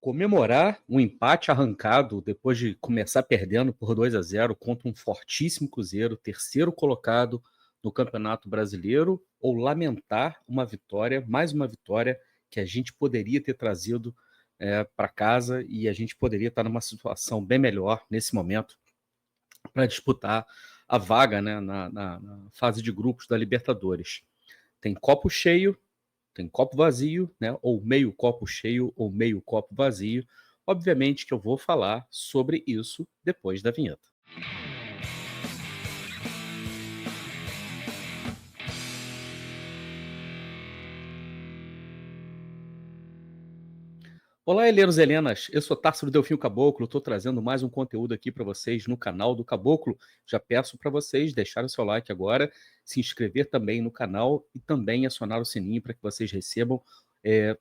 Comemorar um empate arrancado depois de começar perdendo por 2-0 contra um fortíssimo Cruzeiro, terceiro colocado no Campeonato Brasileiro, ou lamentar uma vitória, mais uma vitória que a gente poderia ter trazido para casa e a gente poderia estar numa situação bem melhor nesse momento para disputar a vaga, né, na fase de grupos da Libertadores. Tem copo cheio, tem copo vazio, né? Ou meio copo cheio ou meio copo vazio. Obviamente que eu vou falar sobre isso depois da vinheta. Olá, Helenos e Helenas, eu sou Társilo Delfim Caboclo, estou trazendo mais um conteúdo aqui para vocês no canal do Caboclo. Já peço para vocês deixarem o seu like agora, se inscrever também no canal e também acionar o sininho para que vocês recebam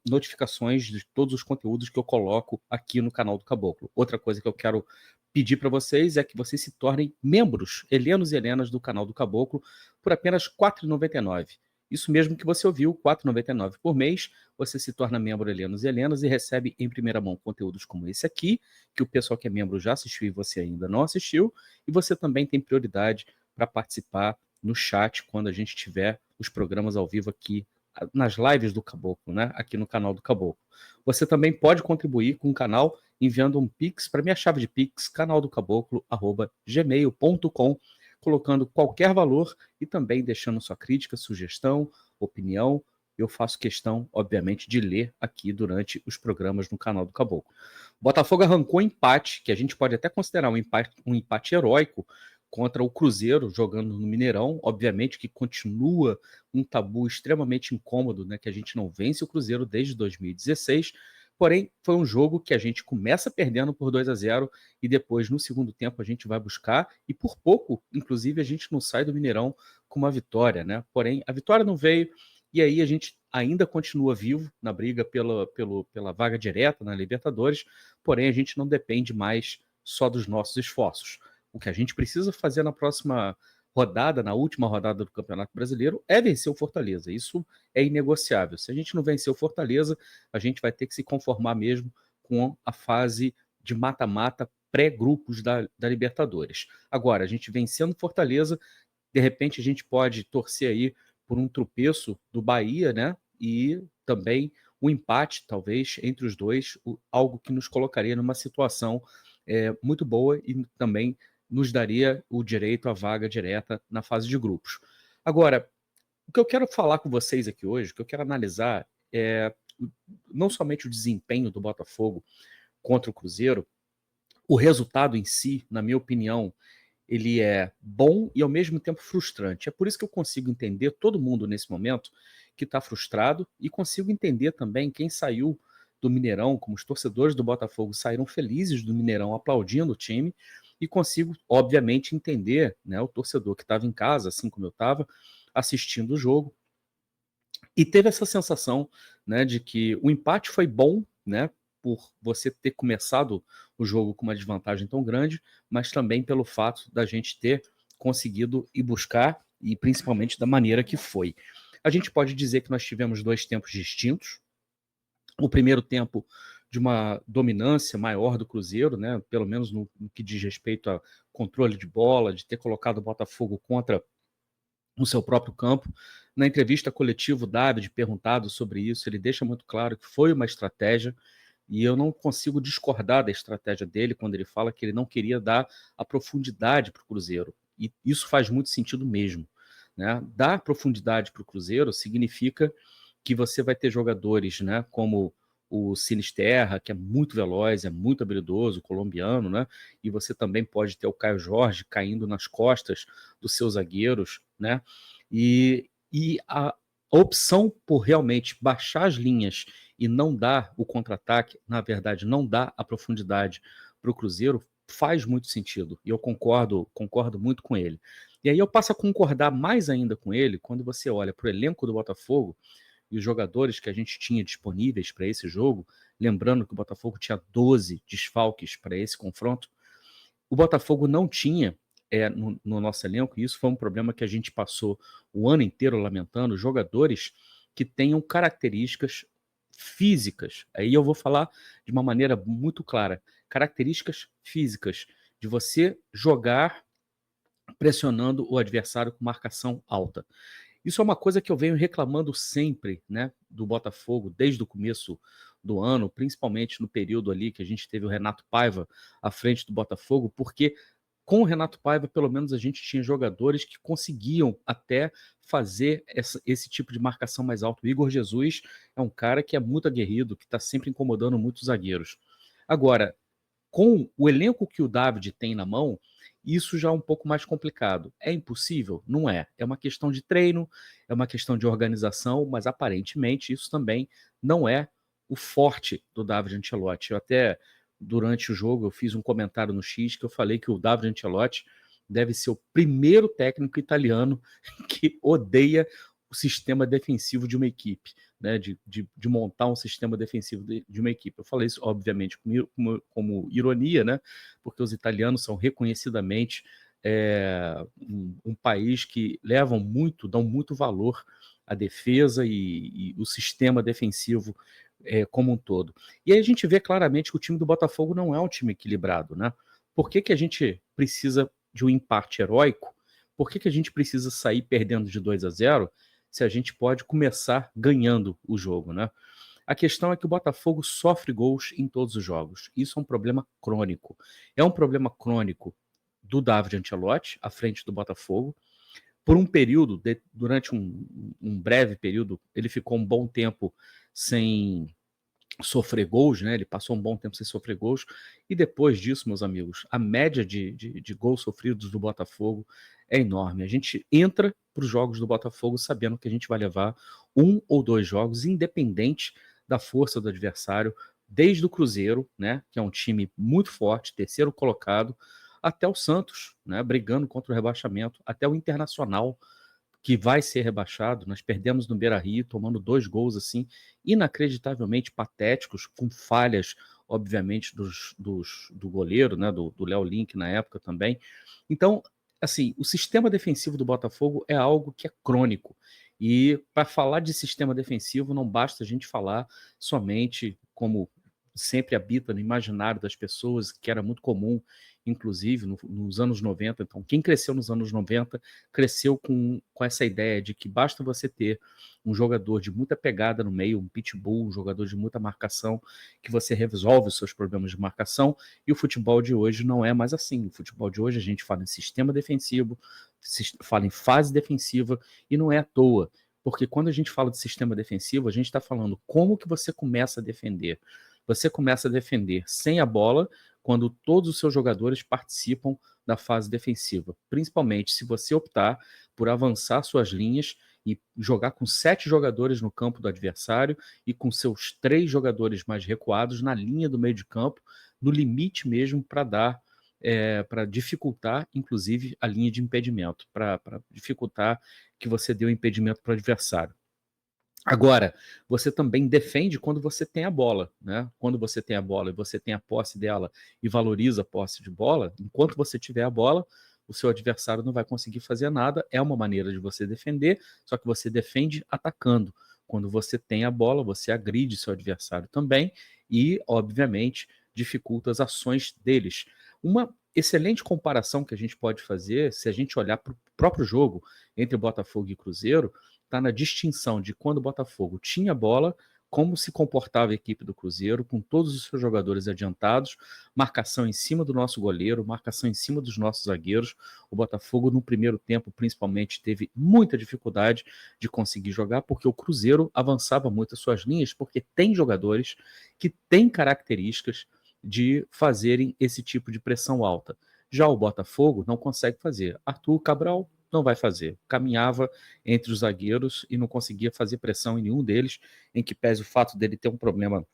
notificações de todos os conteúdos que eu coloco aqui no canal do Caboclo. Outra coisa que eu quero pedir para vocês é que vocês se tornem membros, Helenos e Helenas do canal do Caboclo, por apenas R$ 4,99. Isso mesmo que você ouviu, R$ 4,99 por mês. Você se torna membro Helenos e Helenas e recebe em primeira mão conteúdos como esse aqui, que o pessoal que é membro já assistiu e você ainda não assistiu, e você também tem prioridade para participar no chat quando a gente tiver os programas ao vivo aqui nas lives do Caboclo, né? Aqui no canal do Caboclo. Você também pode contribuir com o canal enviando um Pix para minha chave de Pix, canaldocaboclo@gmail.com, colocando qualquer valor e também deixando sua crítica, sugestão, opinião. Eu faço questão, obviamente, de ler aqui durante os programas no canal do Caboclo. O Botafogo arrancou um empate, que a gente pode até considerar um empate heróico contra o Cruzeiro, jogando no Mineirão. Obviamente que continua um tabu extremamente incômodo, né, que a gente não vence o Cruzeiro desde 2016, porém foi um jogo que a gente começa perdendo por 2-0 e depois, no segundo tempo, a gente vai buscar, e por pouco, inclusive, a gente não sai do Mineirão com uma vitória, né? Porém, a vitória não veio, e aí a gente ainda continua vivo na briga pela vaga direta na Libertadores, porém a gente não depende mais só dos nossos esforços. O que a gente precisa fazer na próxima rodada, na última rodada do Campeonato Brasileiro, é vencer o Fortaleza. Isso é inegociável. Se a gente não vencer o Fortaleza, a gente vai ter que se conformar mesmo com a fase de mata-mata pré-grupos da Libertadores. Agora, a gente vencendo Fortaleza, de repente a gente pode torcer aí por um tropeço do Bahia, né? E também um empate, talvez, entre os dois, algo que nos colocaria numa situação muito boa e também nos daria o direito à vaga direta na fase de grupos. Agora, o que eu quero falar com vocês aqui hoje, o que eu quero analisar é não somente o desempenho do Botafogo contra o Cruzeiro, o resultado em si, na minha opinião, ele é bom e ao mesmo tempo frustrante. É por isso que eu consigo entender todo mundo nesse momento que está frustrado e consigo entender também quem saiu do Mineirão, como os torcedores do Botafogo saíram felizes do Mineirão aplaudindo o time, e consigo, obviamente, entender, né, o torcedor que estava em casa, assim como eu estava, assistindo o jogo, e teve essa sensação, né, de que o empate foi bom, né, por você ter começado o jogo com uma desvantagem tão grande, mas também pelo fato da gente ter conseguido ir buscar, e principalmente da maneira que foi. A gente pode dizer que nós tivemos dois tempos distintos. O primeiro tempo de uma dominância maior do Cruzeiro, né, pelo menos no que diz respeito a controle de bola, de ter colocado o Botafogo contra no seu próprio campo. Na entrevista coletiva, o David, perguntado sobre isso, ele deixa muito claro que foi uma estratégia, e eu não consigo discordar da estratégia dele quando ele fala que ele não queria dar a profundidade para o Cruzeiro. E isso faz muito sentido mesmo, né? Dar profundidade para o Cruzeiro significa que você vai ter jogadores, né, como o Sinisterra, que é muito veloz, é muito habilidoso, colombiano, né? E você também pode ter o Caio Jorge caindo nas costas dos seus zagueiros, né? E a opção por realmente baixar as linhas e não dar o contra-ataque, na verdade, não dar a profundidade para o Cruzeiro, faz muito sentido. E eu concordo muito com ele. E aí eu passo a concordar mais ainda com ele quando você olha para o elenco do Botafogo e os jogadores que a gente tinha disponíveis para esse jogo, lembrando que o Botafogo tinha 12 desfalques para esse confronto. O Botafogo não tinha no nosso elenco, e isso foi um problema que a gente passou o ano inteiro lamentando, jogadores que tenham características físicas, aí eu vou falar de uma maneira muito clara, características físicas de você jogar pressionando o adversário com marcação alta. Isso é uma coisa que eu venho reclamando sempre, né, do Botafogo, desde o começo do ano, principalmente no período ali que a gente teve o Renato Paiva à frente do Botafogo, porque com o Renato Paiva, pelo menos a gente tinha jogadores que conseguiam até fazer esse tipo de marcação mais alta. O Igor Jesus é um cara que é muito aguerrido, que está sempre incomodando muitos zagueiros. Agora, com o elenco que o David tem na mão, isso já é um pouco mais complicado. É impossível? Não é. É uma questão de treino, é uma questão de organização, mas aparentemente isso também não é o forte do David Ancelotti. Eu até, durante o jogo, eu fiz um comentário no X que eu falei que o David Ancelotti deve ser o primeiro técnico italiano que odeia o sistema defensivo de uma equipe, né, de montar um sistema defensivo de uma equipe. Eu falei isso, obviamente, como ironia, né, porque os italianos são reconhecidamente um país que dão muito valor à defesa e o sistema defensivo como um todo. E aí a gente vê claramente que o time do Botafogo não é um time equilibrado, né? Por que a gente precisa de um empate heróico? Por que a gente precisa sair perdendo de 2-0 se a gente pode começar ganhando o jogo, né? A questão é que o Botafogo sofre gols em todos os jogos. Isso é um problema crônico. É um problema crônico do David Ancelotti, à frente do Botafogo. Por um período, durante um breve período, ele ficou um bom tempo sem sofrer gols, né? Ele passou um bom tempo sem sofrer gols. E depois disso, meus amigos, a média de gols sofridos do Botafogo é enorme. A gente entra para os jogos do Botafogo sabendo que a gente vai levar 1 ou 2 jogos, independente da força do adversário, desde o Cruzeiro, né? Que é um time muito forte, terceiro colocado, até o Santos, né? Brigando contra o rebaixamento, até o Internacional, que vai ser rebaixado. Nós perdemos no Beira-Rio, tomando 2 gols assim, inacreditavelmente patéticos, com falhas, obviamente, do goleiro, né, do Léo Link na época também. Então, assim, o sistema defensivo do Botafogo é algo que é crônico. E para falar de sistema defensivo, não basta a gente falar somente como sempre habita no imaginário das pessoas, que era muito comum, inclusive nos anos 90. Então, quem cresceu nos anos 90 cresceu com essa ideia de que basta você ter um jogador de muita pegada no meio, um pitbull, um jogador de muita marcação, que você resolve os seus problemas de marcação. E o futebol de hoje não é mais assim. O futebol de hoje a gente fala em sistema defensivo, fala em fase defensiva, e não é à toa. Porque quando a gente fala de sistema defensivo, a gente está falando como que você começa a defender. Você começa a defender sem a bola, quando todos os seus jogadores participam da fase defensiva, principalmente se você optar por avançar suas linhas e jogar com 7 jogadores no campo do adversário e com seus 3 jogadores mais recuados na linha do meio de campo, no limite mesmo, para dar para dificultar, inclusive, a linha de impedimento, para dificultar que você dê o impedimento para o adversário. Agora, você também defende quando você tem a bola, né? Quando você tem a bola e você tem a posse dela e valoriza a posse de bola, enquanto você tiver a bola, o seu adversário não vai conseguir fazer nada. É uma maneira de você defender, só que você defende atacando. Quando você tem a bola, você agride seu adversário também e, obviamente, dificulta as ações deles. Uma excelente comparação que a gente pode fazer, se a gente olhar para o próprio jogo entre Botafogo e Cruzeiro, está na distinção de quando o Botafogo tinha bola, como se comportava a equipe do Cruzeiro, com todos os seus jogadores adiantados, marcação em cima do nosso goleiro, marcação em cima dos nossos zagueiros. O Botafogo, no primeiro tempo, principalmente, teve muita dificuldade de conseguir jogar, porque o Cruzeiro avançava muito as suas linhas, porque tem jogadores que têm características de fazerem esse tipo de pressão alta. Já o Botafogo não consegue fazer. Arthur Cabral não vai fazer. Caminhava entre os zagueiros e não conseguia fazer pressão em nenhum deles, em que pese o fato dele ter um problema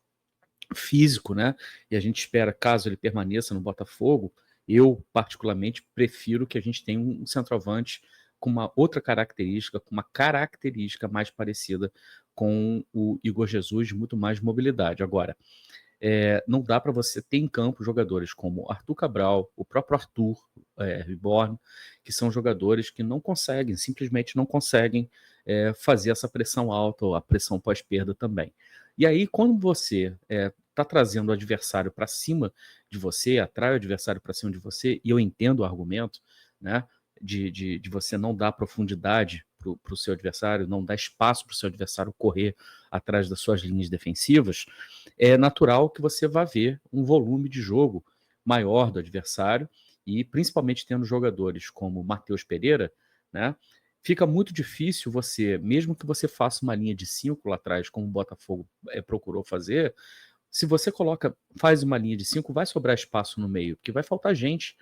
físico, né? E a gente espera, caso ele permaneça no Botafogo, eu particularmente prefiro que a gente tenha um centroavante com uma outra característica, com uma característica mais parecida com o Igor Jesus, de muito mais mobilidade. Agora, não dá para você ter em campo jogadores como Arthur Cabral, o próprio Arthur Reborn, que são jogadores que não conseguem, simplesmente não conseguem fazer essa pressão alta ou a pressão pós-perda também. E aí, quando você está trazendo o adversário para cima de você, atrai o adversário para cima de você, e eu entendo o argumento, né, de você não dar profundidade para o seu adversário, não dar espaço para o seu adversário correr atrás das suas linhas defensivas, é natural que você vá ver um volume de jogo maior do adversário, e principalmente tendo jogadores como Matheus Pereira, né, fica muito difícil você, mesmo que você faça uma linha de 5 lá atrás, como o Botafogo procurou fazer, se você faz uma linha de 5, vai sobrar espaço no meio, porque vai faltar gente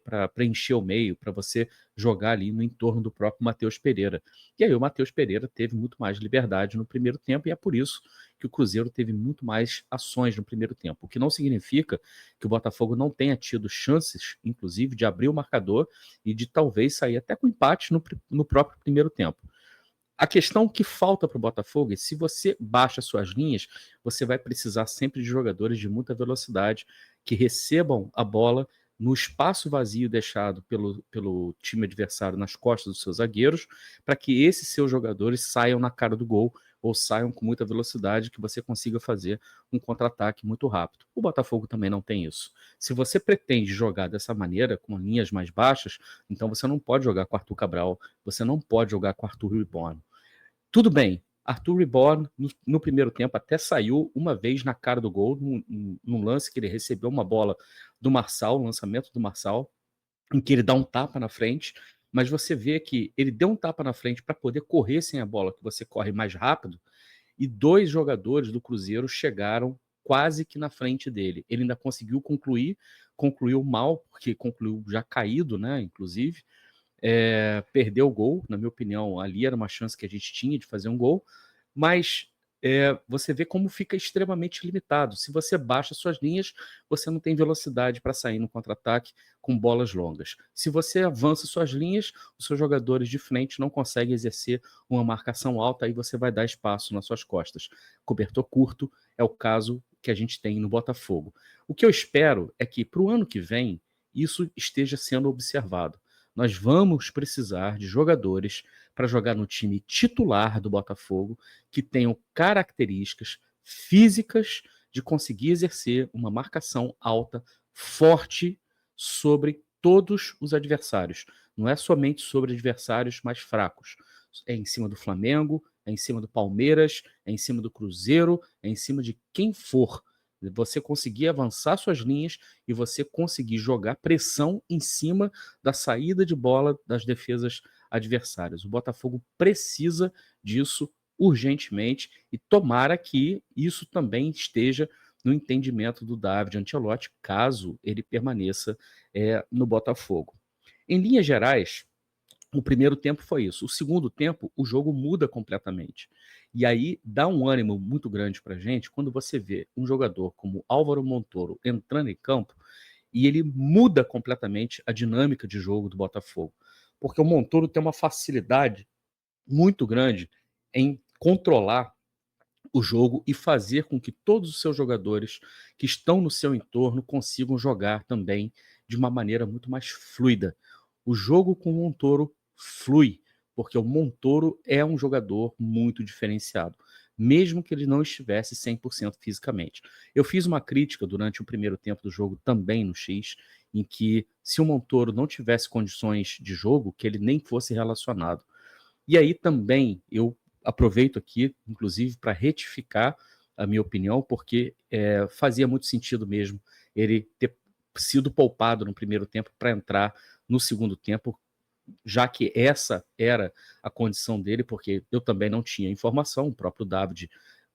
para preencher o meio, para você jogar ali no entorno do próprio Matheus Pereira. E aí o Matheus Pereira teve muito mais liberdade no primeiro tempo, e é por isso que o Cruzeiro teve muito mais ações no primeiro tempo, o que não significa que o Botafogo não tenha tido chances, inclusive, de abrir o marcador e de talvez sair até com empate no próprio primeiro tempo. A questão que falta para o Botafogo é, se você baixa suas linhas, você vai precisar sempre de jogadores de muita velocidade que recebam a bola no espaço vazio deixado pelo time adversário nas costas dos seus zagueiros, para que esses seus jogadores saiam na cara do gol ou saiam com muita velocidade, que você consiga fazer um contra-ataque muito rápido. O Botafogo também não tem isso. Se você pretende jogar dessa maneira, com linhas mais baixas, então você não pode jogar com Arthur Cabral, você não pode jogar com Arthur Reborn. Tudo bem, Arthur Reborn, no primeiro tempo, até saiu uma vez na cara do gol, num lance que ele recebeu uma bola do Marçal, um lançamento do Marçal, em que ele dá um tapa na frente, mas você vê que ele deu um tapa na frente para poder correr sem a bola, que você corre mais rápido, e 2 jogadores do Cruzeiro chegaram quase que na frente dele. Ele ainda conseguiu concluiu mal, porque concluiu já caído, né, inclusive, perdeu o gol, na minha opinião, ali era uma chance que a gente tinha de fazer um gol, mas você vê como fica extremamente limitado. Se você baixa suas linhas, você não tem velocidade para sair no contra-ataque com bolas longas. Se você avança suas linhas, os seus jogadores de frente não conseguem exercer uma marcação alta, aí você vai dar espaço nas suas costas. Cobertor curto é o caso que a gente tem no Botafogo. O que eu espero é que para o ano que vem isso esteja sendo observado. Nós vamos precisar de jogadores para jogar no time titular do Botafogo que tenham características físicas de conseguir exercer uma marcação alta, forte, sobre todos os adversários. Não é somente sobre adversários mais fracos. É em cima do Flamengo, é em cima do Palmeiras, é em cima do Cruzeiro, é em cima de quem for. Você conseguir avançar suas linhas e você conseguir jogar pressão em cima da saída de bola das defesas adversárias. O Botafogo precisa disso urgentemente e tomara que isso também esteja no entendimento do David Ancelotti, caso ele permaneça no Botafogo. Em linhas gerais, o primeiro tempo foi isso. O segundo tempo, o jogo muda completamente. E aí dá um ânimo muito grande para a gente quando você vê um jogador como Álvaro Montoro entrando em campo e ele muda completamente a dinâmica de jogo do Botafogo. Porque o Montoro tem uma facilidade muito grande em controlar o jogo e fazer com que todos os seus jogadores que estão no seu entorno consigam jogar também de uma maneira muito mais fluida. O jogo com o Montoro flui, porque o Montoro é um jogador muito diferenciado, mesmo que ele não estivesse 100% fisicamente. Eu fiz uma crítica durante o primeiro tempo do jogo também no X, em que se o Montoro não tivesse condições de jogo, que ele nem fosse relacionado. E aí também eu aproveito aqui, inclusive, para retificar a minha opinião, porque fazia muito sentido mesmo ele ter sido poupado no primeiro tempo para entrar no segundo tempo, já que essa era a condição dele, porque eu também não tinha informação. O próprio David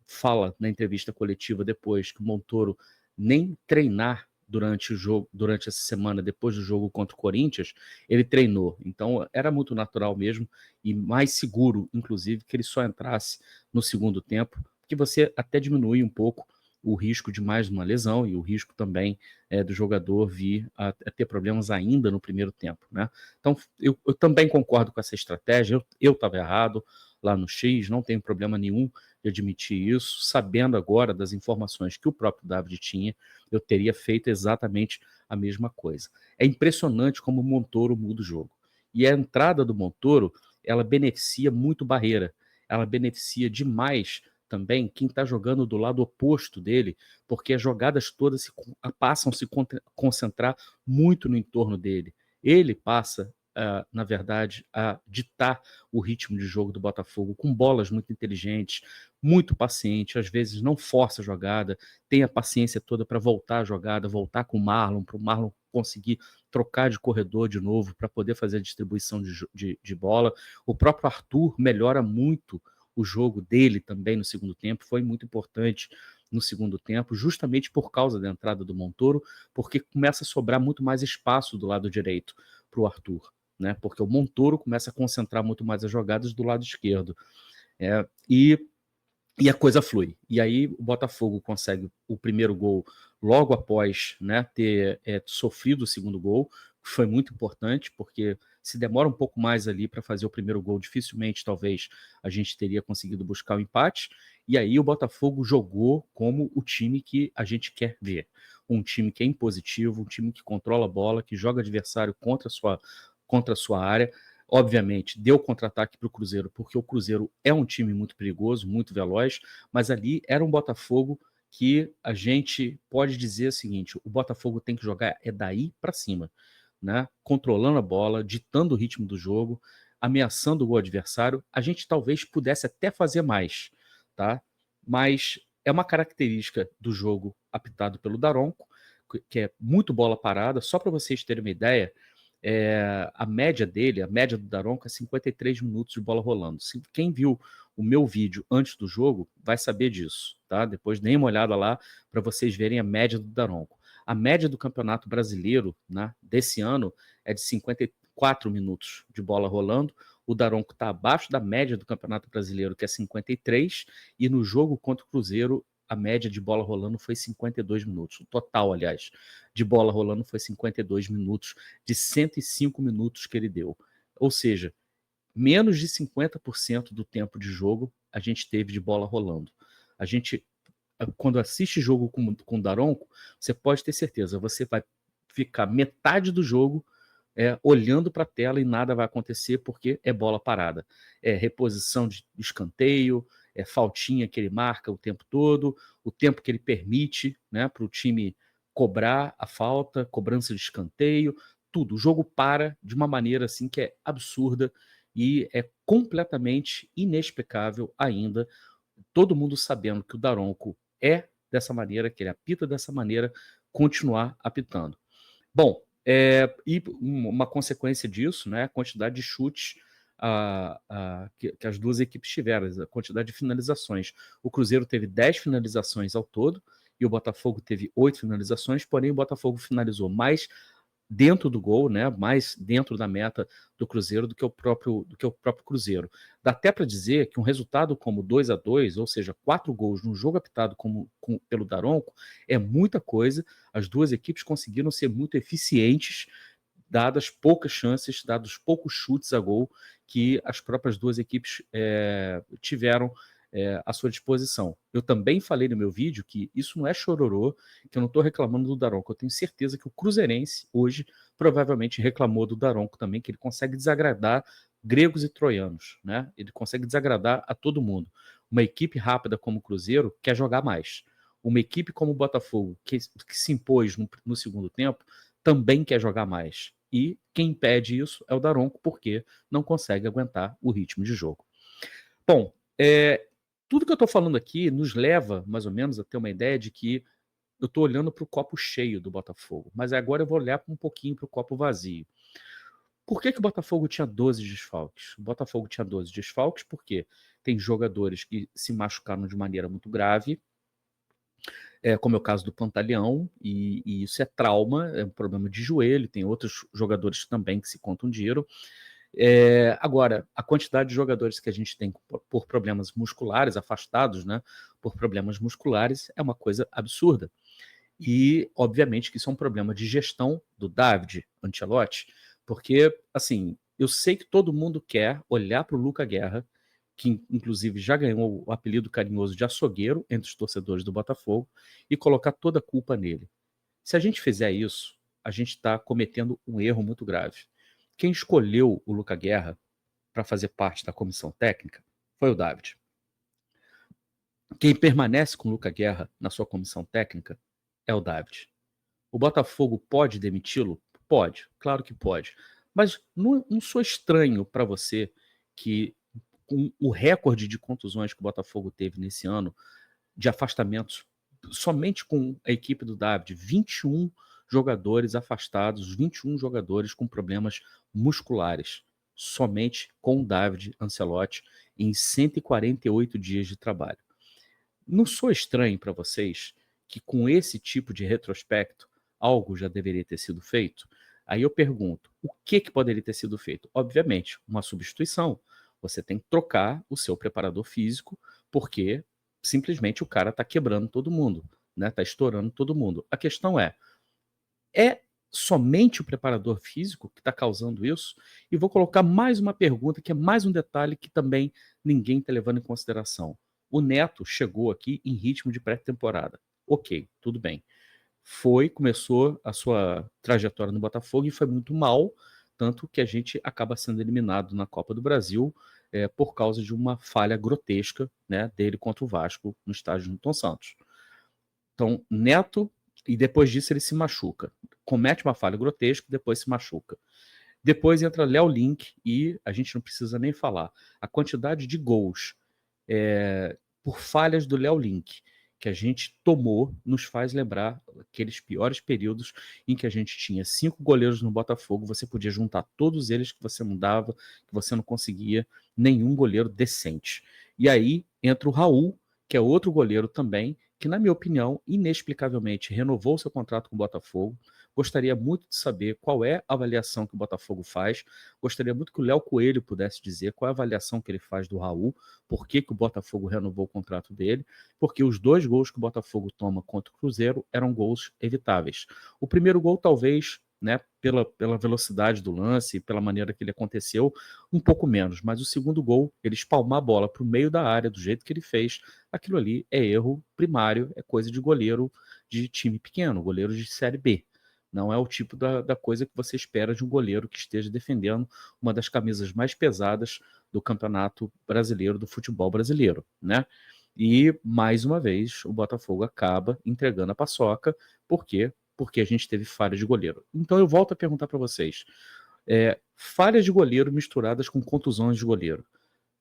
fala na entrevista coletiva depois que o Montoro nem treinar durante o jogo, durante essa semana, depois do jogo contra o Corinthians, ele treinou. Então era muito natural mesmo e mais seguro, inclusive, que ele só entrasse no segundo tempo, porque você até diminui um pouco o risco de mais uma lesão e o risco também do jogador vir a ter problemas ainda no primeiro tempo, né? Então eu também concordo com essa estratégia. Eu estava errado lá no X, não tenho problema nenhum de admitir isso. Sabendo agora das informações que o próprio David tinha, eu teria feito exatamente a mesma coisa. É impressionante como o Montoro muda o jogo. E a entrada do Montoro, ela beneficia muito Barreira, ela beneficia demais também quem está jogando do lado oposto dele, porque as jogadas todas passam a se concentrar muito no entorno dele. Ele passa, na verdade, a ditar o ritmo de jogo do Botafogo com bolas muito inteligentes, muito paciente, às vezes não força a jogada, tem a paciência toda para voltar a jogada, voltar com o Marlon, para o Marlon conseguir trocar de corredor de novo para poder fazer a distribuição de bola. O próprio Arthur melhora muito o jogo dele também no segundo tempo, foi muito importante no segundo tempo, justamente por causa da entrada do Montoro, porque começa a sobrar muito mais espaço do lado direito para o Arthur, né? Porque o Montoro começa a concentrar muito mais as jogadas do lado esquerdo. E a coisa flui. E aí o Botafogo consegue o primeiro gol logo após, né, ter sofrido o segundo gol, que foi muito importante, porque se demora um pouco mais ali para fazer o primeiro gol, dificilmente, talvez, a gente teria conseguido buscar o empate. E aí o Botafogo jogou como o time que a gente quer ver. Um time que é impositivo, um time que controla a bola, que joga adversário contra a sua área. Obviamente, deu contra-ataque para o Cruzeiro, porque o Cruzeiro é um time muito perigoso, muito veloz, mas ali era um Botafogo que a gente pode dizer o seguinte: o Botafogo tem que jogar daí para cima, né? Controlando a bola, ditando o ritmo do jogo, ameaçando o adversário. A gente talvez pudesse até fazer mais, tá? Mas é uma característica do jogo apitado pelo Daronco, que é muito bola parada. Só para vocês terem uma ideia, a média dele, a média do Daronco é 53 minutos de bola rolando. Quem viu o meu vídeo antes do jogo vai saber disso, tá? Depois deem uma olhada lá para vocês verem a média do Daronco. A média do Campeonato Brasileiro, né, desse ano é de 54 minutos de bola rolando. O Daronco está abaixo da média do Campeonato Brasileiro, que é 53, e no jogo contra o Cruzeiro a média de bola rolando foi 52 minutos. O total, aliás, de bola rolando foi 52 minutos, de 105 minutos que ele deu. Ou seja, menos de 50% do tempo de jogo a gente teve de bola rolando. A gente, quando assiste jogo com o Daronco, você pode ter certeza, você vai ficar metade do jogo olhando para a tela e nada vai acontecer porque é bola parada. É reposição de escanteio, é faltinha que ele marca o tempo todo, o tempo que ele permite, né, para o time cobrar a falta, cobrança de escanteio, tudo. O jogo para de uma maneira assim que é absurda e é completamente inexplicável ainda, todo mundo sabendo que o Daronco é dessa maneira, que ele apita dessa maneira, continuar apitando. Bom, e uma consequência disso, né, a quantidade de chutes que as duas equipes tiveram, a quantidade de finalizações. O Cruzeiro teve 10 finalizações ao todo e o Botafogo teve 8 finalizações, porém o Botafogo finalizou mais dentro do gol, né, mais dentro da meta do Cruzeiro do que o próprio Cruzeiro. Dá até para dizer que um resultado como 2-2, ou seja, 4 gols num jogo apitado pelo Daronco, é muita coisa. As duas equipes conseguiram ser muito eficientes, dadas poucas chances, dados poucos chutes a gol que as próprias duas equipes tiveram à sua disposição. Eu também falei no meu vídeo que isso não é chororô, que eu não estou reclamando do Daronco. Eu tenho certeza que o Cruzeirense hoje provavelmente reclamou do Daronco também, que ele consegue desagradar gregos e troianos, né? Ele consegue desagradar a todo mundo. Uma equipe rápida como o Cruzeiro quer jogar mais. Uma equipe como o Botafogo, que se impôs no segundo tempo, também quer jogar mais. E quem impede isso é o Daronco, porque não consegue aguentar o ritmo de jogo. Bom, tudo que eu estou falando aqui nos leva, mais ou menos, a ter uma ideia de que eu estou olhando para o copo cheio do Botafogo, mas agora eu vou olhar um pouquinho para o copo vazio. Por que o Botafogo tinha 12 desfalques? O Botafogo tinha 12 desfalques porque tem jogadores que se machucaram de maneira muito grave, como é o caso do Pantaleão, e isso é trauma, é um problema de joelho, tem outros jogadores também que se contundiram. Agora, a quantidade de jogadores que a gente tem por problemas musculares, afastados, né, por problemas musculares, é uma coisa absurda. E, obviamente, que isso é um problema de gestão do David Ancelotti, porque, assim, eu sei que todo mundo quer olhar para o Lucas Guerra, que inclusive já ganhou o apelido carinhoso de açougueiro entre os torcedores do Botafogo, e colocar toda a culpa nele. Se a gente fizer isso, a gente está cometendo um erro muito grave. Quem escolheu o Lucas Guerra para fazer parte da comissão técnica foi o David. Quem permanece com o Lucas Guerra na sua comissão técnica é o David. O Botafogo pode demiti-lo? Pode, claro que pode. Mas não sou estranho para você que com o recorde de contusões que o Botafogo teve nesse ano, de afastamentos, somente com a equipe do David, 21 jogadores afastados, 21 jogadores com problemas musculares, somente com o David Ancelotti em 148 dias de trabalho. Não sou estranho para vocês que com esse tipo de retrospecto algo já deveria ter sido feito? Aí eu pergunto, o que poderia ter sido feito? Obviamente, uma substituição. Você tem que trocar o seu preparador físico, porque simplesmente o cara está quebrando todo mundo, né? Está estourando todo mundo. A questão é somente o preparador físico que está causando isso? E vou colocar mais uma pergunta, que é mais um detalhe que também ninguém está levando em consideração. O Neto chegou aqui em ritmo de pré-temporada. Ok, tudo bem. Começou a sua trajetória no Botafogo e foi muito mal, tanto que a gente acaba sendo eliminado na Copa do Brasil por causa de uma falha grotesca, né, dele contra o Vasco no estádio Newton Santos. Então, Neto, e depois disso ele se machuca. Comete uma falha grotesca, depois se machuca. Depois entra Léo Link e a gente não precisa nem falar. A quantidade de gols por falhas do Léo Link que a gente tomou nos faz lembrar aqueles piores períodos em que a gente tinha 5 goleiros no Botafogo, você podia juntar todos eles que você mudava, que você não conseguia nenhum goleiro decente. E aí entra o Raul, que é outro goleiro também, que na minha opinião, inexplicavelmente renovou seu contrato com o Botafogo. Gostaria muito de saber qual é a avaliação que o Botafogo faz. Gostaria muito que o Léo Coelho pudesse dizer qual é a avaliação que ele faz do Raul, por que o Botafogo renovou o contrato dele, porque os 2 gols que o Botafogo toma contra o Cruzeiro eram gols evitáveis. O primeiro gol, talvez, né, pela velocidade do lance, pela maneira que ele aconteceu, um pouco menos, mas o segundo gol, ele espalmar a bola para o meio da área, do jeito que ele fez, aquilo ali é erro primário, é coisa de goleiro de time pequeno, goleiro de Série B. Não é o tipo da coisa que você espera de um goleiro que esteja defendendo uma das camisas mais pesadas do Campeonato Brasileiro, do futebol brasileiro, né? E, mais uma vez, o Botafogo acaba entregando a paçoca. Por quê? Porque a gente teve falha de goleiro. Então eu volto a perguntar para vocês. Falhas de goleiro misturadas com contusões de goleiro.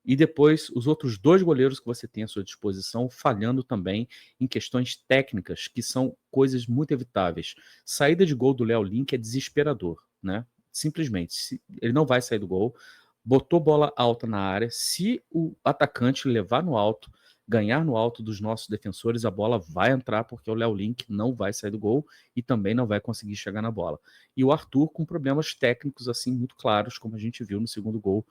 E depois os outros 2 goleiros que você tem à sua disposição falhando também em questões técnicas, que são coisas muito evitáveis. Saída de gol do Léo Link é desesperador, né? Simplesmente, ele não vai sair do gol, botou bola alta na área, se o atacante levar no alto, ganhar no alto dos nossos defensores, a bola vai entrar, porque o Léo Link não vai sair do gol e também não vai conseguir chegar na bola. E o Arthur com problemas técnicos assim muito claros, como a gente viu no segundo gol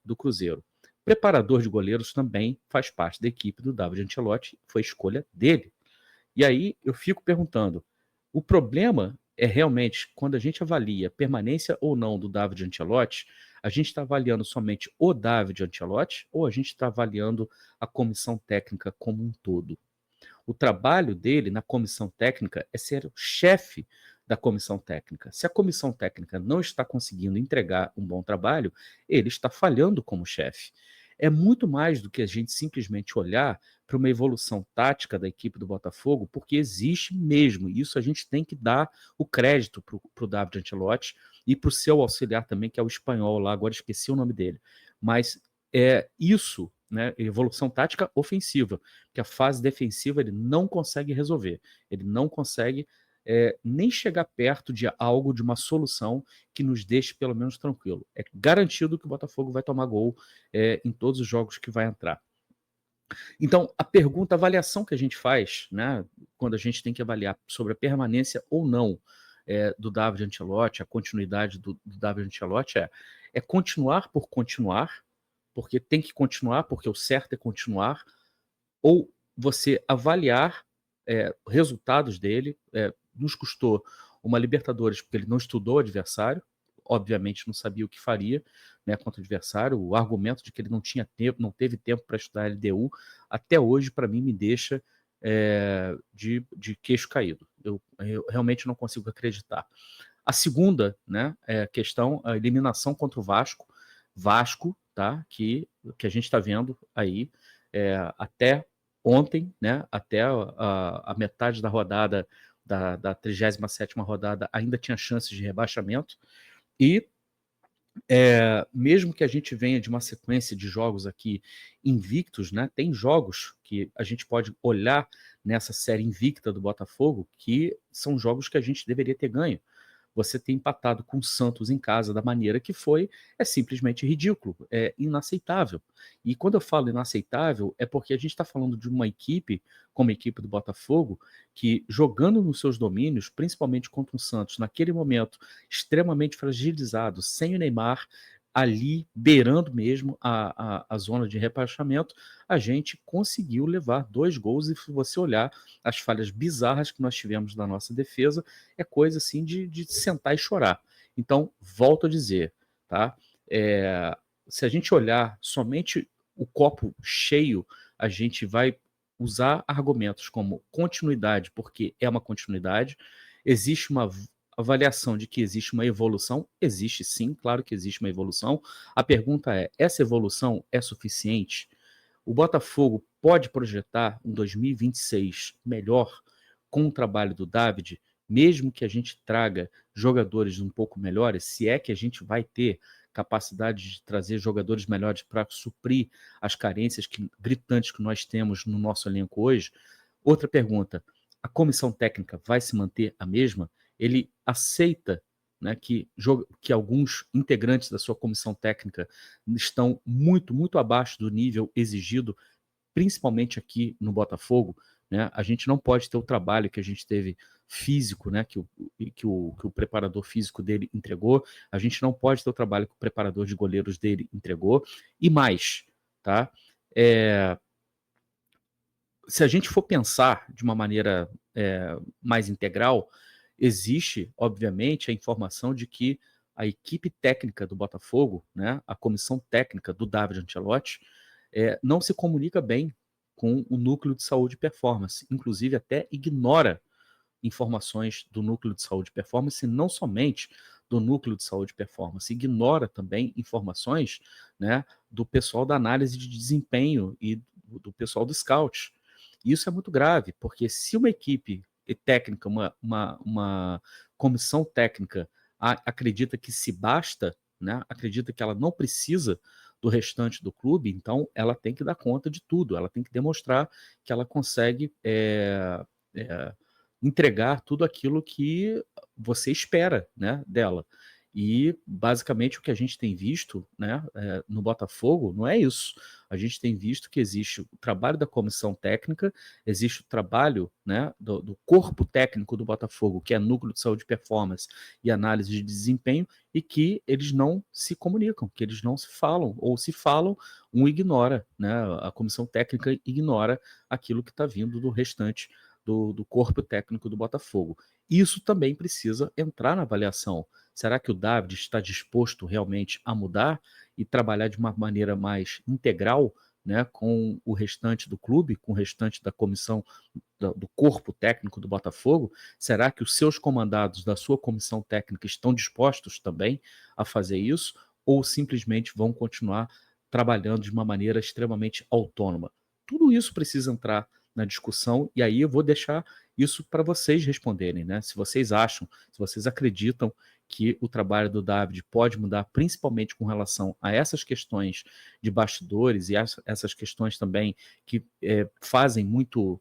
do Cruzeiro. Preparador de goleiros também faz parte da equipe do David Ancelotti, foi escolha dele. E aí eu fico perguntando, o problema é realmente quando a gente avalia permanência ou não do David Ancelotti, a gente está avaliando somente o David Ancelotti ou a gente está avaliando a comissão técnica como um todo? O trabalho dele na comissão técnica é ser o chefe da comissão técnica. Se a comissão técnica não está conseguindo entregar um bom trabalho, ele está falhando como chefe. É muito mais do que a gente simplesmente olhar para uma evolução tática da equipe do Botafogo, porque existe mesmo. Isso a gente tem que dar o crédito para o David Ancelotti e para o seu auxiliar também, que é o espanhol lá, agora esqueci o nome dele. Mas isso, né, evolução tática ofensiva, que a fase defensiva ele não consegue resolver. Ele não consegue nem chegar perto de algo, de uma solução que nos deixe pelo menos tranquilo. É garantido que o Botafogo vai tomar gol em todos os jogos que vai entrar. Então, a pergunta, a avaliação que a gente faz, né, quando a gente tem que avaliar sobre a permanência ou não do David Ancelotti, a continuidade do David Ancelotti é continuar por continuar, porque tem que continuar, porque o certo é continuar, ou você avaliar resultados dele. Nos custou uma Libertadores porque ele não estudou o adversário, obviamente não sabia o que faria, né, contra o adversário. O argumento de que ele não tinha tempo, não teve tempo para estudar a LDU, até hoje para mim me deixa de queixo caído. Eu realmente não consigo acreditar. A segunda, né, questão, a eliminação contra o Vasco, tá, que a gente está vendo aí até ontem, né, até a metade da rodada, da 37ª rodada, ainda tinha chances de rebaixamento, e mesmo que a gente venha de uma sequência de jogos aqui invictos, né, tem jogos que a gente pode olhar nessa série invicta do Botafogo que são jogos que a gente deveria ter ganho. Você ter empatado com o Santos em casa da maneira que foi, é simplesmente ridículo, é inaceitável. E quando eu falo inaceitável, é porque a gente está falando de uma equipe, como a equipe do Botafogo, que jogando nos seus domínios, principalmente contra o Santos, naquele momento extremamente fragilizado, sem o Neymar, ali beirando mesmo a zona de rebaixamento, a gente conseguiu levar 2 gols, e se você olhar as falhas bizarras que nós tivemos na nossa defesa, é coisa assim de sentar e chorar. Então, volto a dizer, tá? Se a gente olhar somente o copo cheio, a gente vai usar argumentos como continuidade, porque é uma continuidade, existe uma avaliação de que existe uma evolução, existe sim, claro que existe uma evolução. A pergunta é, essa evolução é suficiente? O Botafogo pode projetar um 2026 melhor com o trabalho do David, mesmo que a gente traga jogadores um pouco melhores, se é que a gente vai ter capacidade de trazer jogadores melhores para suprir as carências gritantes que nós temos no nosso elenco hoje. Outra pergunta, a comissão técnica vai se manter a mesma? Ele aceita, né, que alguns integrantes da sua comissão técnica estão muito, muito abaixo do nível exigido, principalmente aqui no Botafogo, né? A gente não pode ter o trabalho que a gente teve físico, né, que o preparador físico dele entregou, a gente não pode ter o trabalho que o preparador de goleiros dele entregou, e mais, tá? Se a gente for pensar de uma maneira mais integral, existe, obviamente, a informação de que a equipe técnica do Botafogo, né, a comissão técnica do David Ancelotti, não se comunica bem com o núcleo de saúde e performance, inclusive até ignora informações do núcleo de saúde e performance, não somente do núcleo de saúde e performance, ignora também informações, né, do pessoal da análise de desempenho e do pessoal do scout. Isso é muito grave, porque se uma equipe técnica, uma comissão técnica acredita que se basta, né, acredita que ela não precisa do restante do clube, então ela tem que dar conta de tudo, ela tem que demonstrar que ela consegue entregar tudo aquilo que você espera, né, dela. E basicamente o que a gente tem visto, né, no Botafogo não é isso. A gente tem visto que existe o trabalho da comissão técnica, existe o trabalho, né, do corpo técnico do Botafogo, que é núcleo de saúde e performance e análise de desempenho, e que eles não se comunicam, que eles não se falam, ou se falam, um ignora, né, a comissão técnica ignora aquilo que está vindo do restante do corpo técnico do Botafogo. Isso também precisa entrar na avaliação. Será que o David está disposto realmente a mudar e trabalhar de uma maneira mais integral, né, com o restante do clube, com o restante da comissão, do corpo técnico do Botafogo? Será que os seus comandados da sua comissão técnica estão dispostos também a fazer isso? Ou simplesmente vão continuar trabalhando de uma maneira extremamente autônoma? Tudo isso precisa entrar na discussão, e aí eu vou deixar isso para vocês responderem, né? Se vocês acham, se vocês acreditam que o trabalho do David pode mudar, principalmente com relação a essas questões de bastidores e essas questões também que trazem muito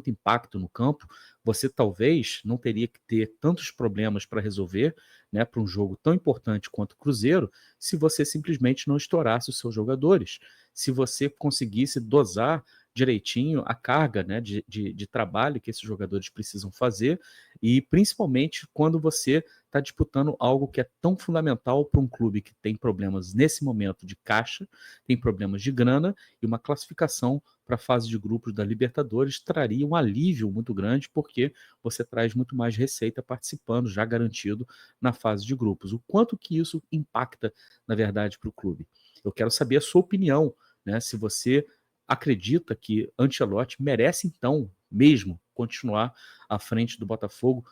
impacto no campo, você talvez não teria que ter tantos problemas para resolver, né, para um jogo tão importante quanto o Cruzeiro, se você simplesmente não estourasse os seus jogadores, se você conseguisse dosar direitinho a carga, né, de trabalho que esses jogadores precisam fazer, e principalmente quando você está disputando algo que é tão fundamental para um clube que tem problemas nesse momento de caixa, tem problemas de grana, e uma classificação para a fase de grupos da Libertadores traria um alívio muito grande, porque você traz muito mais receita participando, já garantido, na fase de grupos. O quanto que isso impacta, na verdade, para o clube? Eu quero saber a sua opinião, né? Se você acredita que Ancelotti merece, então, mesmo continuar à frente do Botafogo.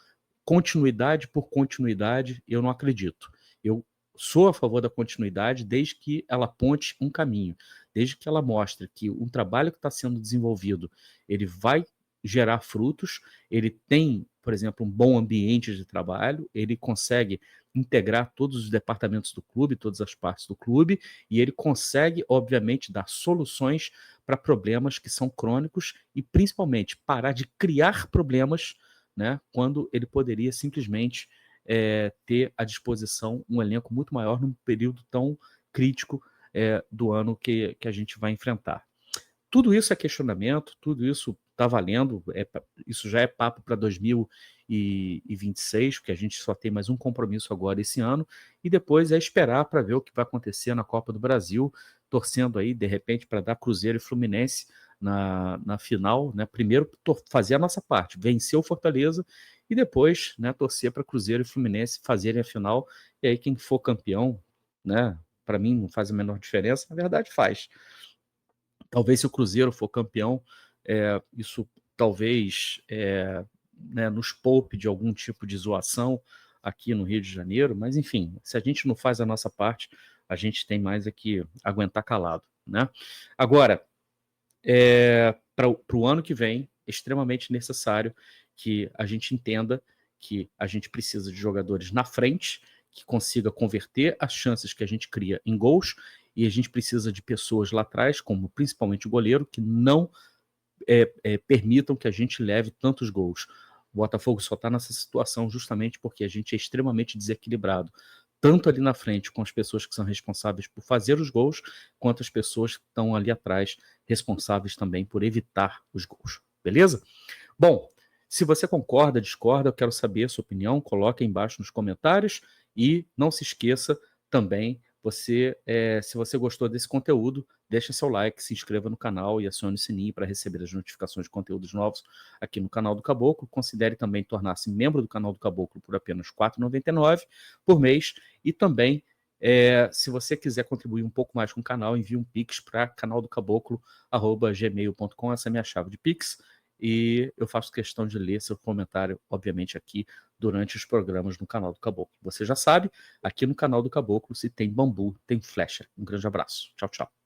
Continuidade por continuidade, eu não acredito. Eu sou a favor da continuidade desde que ela aponte um caminho, desde que ela mostre que um trabalho que está sendo desenvolvido, ele vai gerar frutos, ele tem, por exemplo, um bom ambiente de trabalho, ele consegue integrar todos os departamentos do clube, todas as partes do clube, e ele consegue, obviamente, dar soluções para problemas que são crônicos e, principalmente, parar de criar problemas, né, quando ele poderia simplesmente ter à disposição um elenco muito maior num período tão crítico do ano que a gente vai enfrentar. Tudo isso é questionamento, tudo isso está valendo, isso já é papo para 2026, porque a gente só tem mais um compromisso agora esse ano, e depois é esperar para ver o que vai acontecer na Copa do Brasil, torcendo aí, de repente, para dar Cruzeiro e Fluminense na final, né? Primeiro fazer a nossa parte, vencer o Fortaleza, e depois, né, torcer para Cruzeiro e Fluminense fazerem a final, e aí quem for campeão, né, para mim não faz a menor diferença, na verdade faz. Talvez se o Cruzeiro for campeão, isso talvez né, nos poupe de algum tipo de zoação aqui no Rio de Janeiro, mas enfim, se a gente não faz a nossa parte, a gente tem mais é que aguentar calado, né? Agora, para o ano que vem, é extremamente necessário que a gente entenda que a gente precisa de jogadores na frente, que consiga converter as chances que a gente cria em gols, e a gente precisa de pessoas lá atrás, como principalmente o goleiro, que não permitam que a gente leve tantos gols. O Botafogo só está nessa situação justamente porque a gente é extremamente desequilibrado, tanto ali na frente com as pessoas que são responsáveis por fazer os gols, quanto as pessoas que estão ali atrás responsáveis também por evitar os gols. Beleza? Bom, se você concorda, discorda, eu quero saber a sua opinião, coloque aí embaixo nos comentários e não se esqueça também, se você gostou desse conteúdo, deixa seu like, se inscreva no canal e acione o sininho para receber as notificações de conteúdos novos aqui no canal do Caboclo. Considere também tornar-se membro do canal do Caboclo por apenas R$ 4,99 por mês e também se você quiser contribuir um pouco mais com o canal, envie um pix para canaldocaboclo@gmail.com, essa é a minha chave de pix, e eu faço questão de ler seu comentário, obviamente, aqui durante os programas no canal do Caboclo. Você já sabe, aqui no canal do Caboclo, se tem bambu, tem flecha. Um grande abraço. Tchau, tchau.